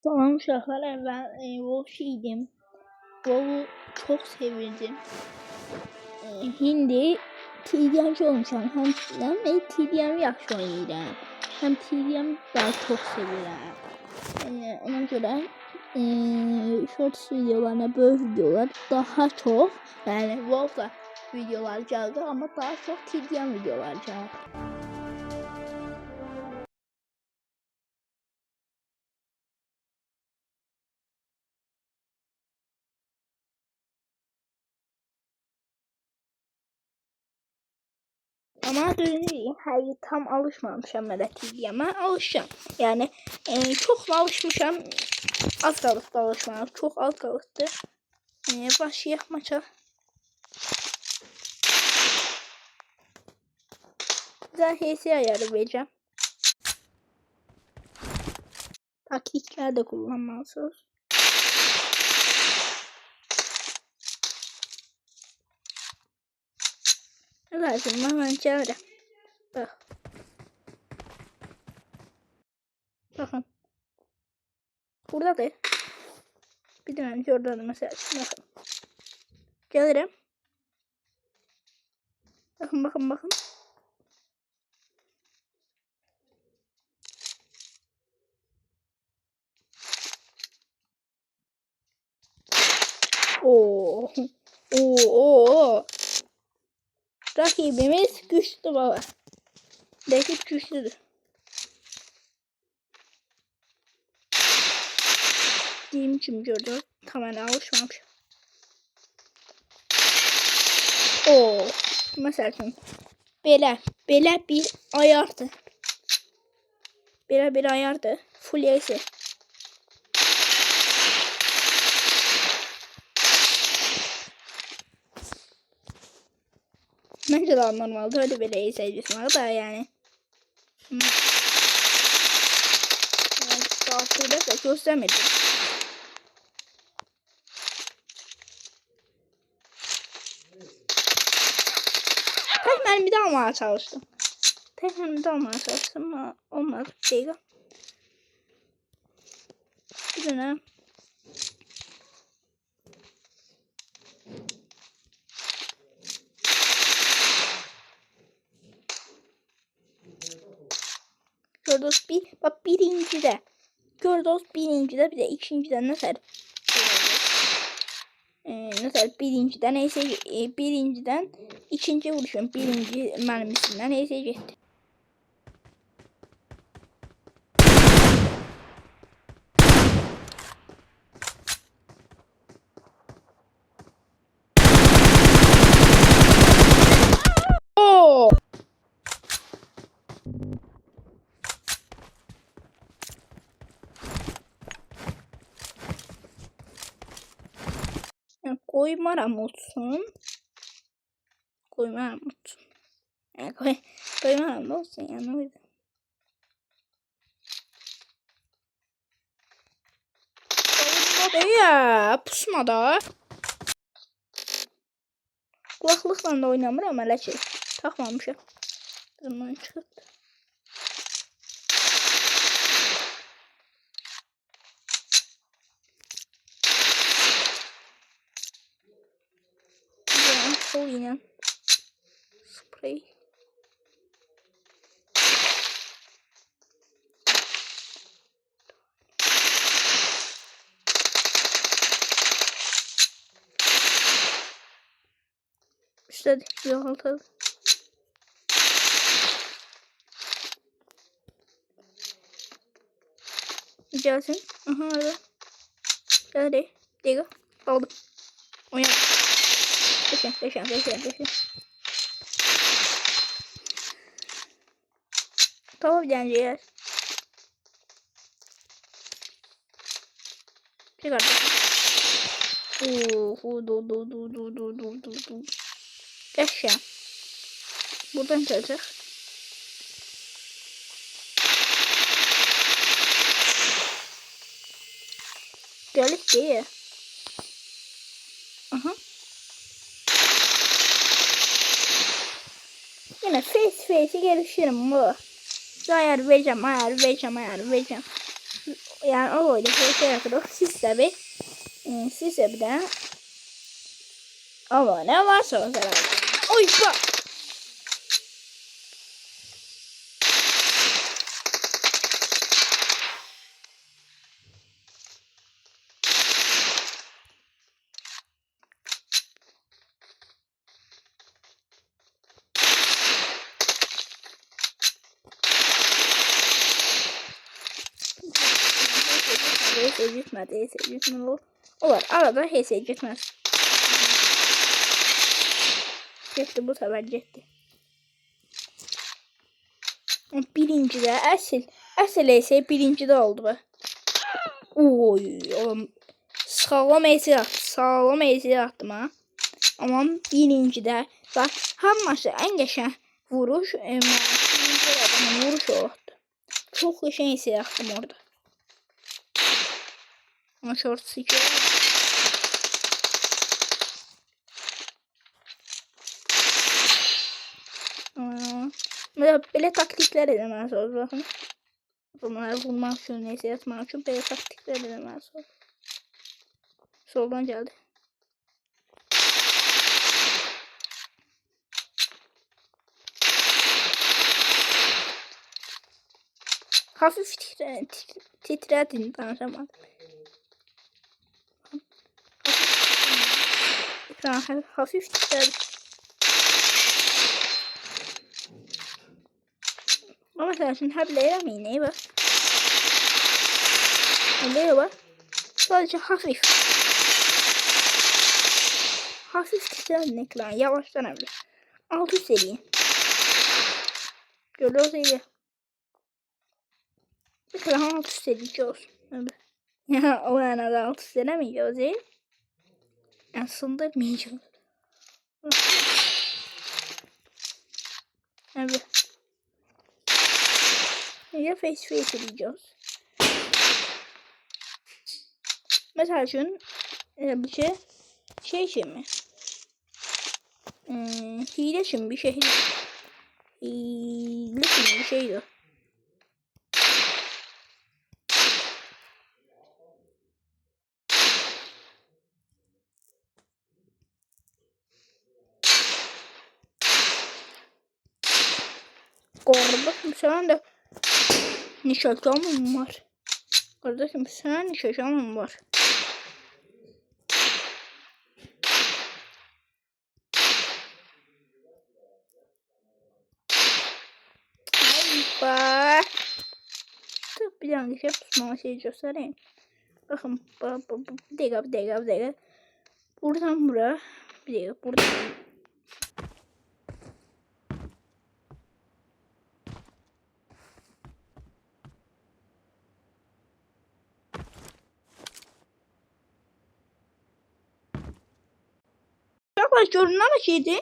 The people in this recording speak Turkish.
Tamam uşaqlar, əvvəl WoW idim. WoW çox sevirdim. İndi TDM'ci olmuşam. Həm TDM yaxşı oynayıram. Həm TDM daha çox sevirəm. Ona görə shorts videolarına, böyük videolar daha çox, yəni WoW videoları gəldi, amma daha çox TDM videoları gəldi. Ama dönüyorum. Hayır, tam alışmamışam ben de TDM'e. Alışacağım. Yani çok mu alışmışam? Az kalıqdı alışmam. Çok az kalıqdı. Başlayaq maça. Güzel HS ayarı vereceğim. Taktikler de kullanmalısınız. Lazım hemen çevre. Bak. Bakın. Burada da bir tane orada da mesela. Bakın. Gelirim. Bakın. Oo. Rakibimiz güçlü baba. Rakip güçlüdür. Diyeyim kim gördü. Tamamen alışmamış. Oo. Mesela belə bir ayardı. Belə bir ayardı. Full AC. Bence daha normalde öyle bir AC var da yani. Daha şurada da göstermedim. Ben bir daha almaya çalıştım. Bir daha almaya çalıştım ama olmadı. Değil. Bir tane. Gördünüz bak birincide. Gördünüz birincide bir de ikinciden nasıl? Mesela birinciden neyse birinciden ikinci vuruşum birinci mermisinden neyse gitti. Oo! Koymaram olsun. Koymaram olsun. Koymaram olsun yani o yüzden. Ya pusmada. Kulaklıkla da oynamıram hələ ki. Taxmamışam. Zaman çıxdı. Sol yine. Sprey. İşte yoğaltadı. Gelsin. Aha orada. Hadi. Diga. Aldım. Oyna. Deixa. Tamam gençler. Çıkardım. Do. Yaşa. Buradan çıkacak. Gelip değil. Aha. Yine face gelişirim bu. Ayar vereceğim. Yani o öyle şey yapıyor. Siz de bir de abone varsanız herhalde. Oy bak. HS gitmedi. O var. Arada HS gitmez. Gitti bu sefer gitti. Birincide əsl HS birincide oldu bu. Oy oğlum. Sağlam HS attım ha. Ama birincide bak hamısı en geçen vuruş birinci adamın vuruş oldu. Çok geçen HS attım orada. Ama short seeker. Böyle taktikler edemez o bakın. Bunları bulmak için neyse yatmak için böyle taktikler edemez o. Soldan geldi. Hafif titredin tanışamadım. Hafif titredin. Ama mesela şimdi hableyle iğneyi bak. Hableye bak. Sadece hafif. Hafif titredin ekran. Yavaştan hable. 600 seviye. Görüyoruz iyi. Bir kere 600 seviye olsun. Evet. Ya o yana da 600 veremeyeceğiz değil. Yani sındırmayacağız. Evet. Ya face edeceğiz. Mesela için bir şey için mi? Hile için bir şey. Hile için bir şeydi. Kardeşim sen de nişancamın var. Kardeşim sen nişancamın var. Ay be. Tıp bir yanlış yapma şey göstereyim. Bakın bir dakika. Buradan buraya. Bir dakika buradan. Yaklaş görünen şeydi.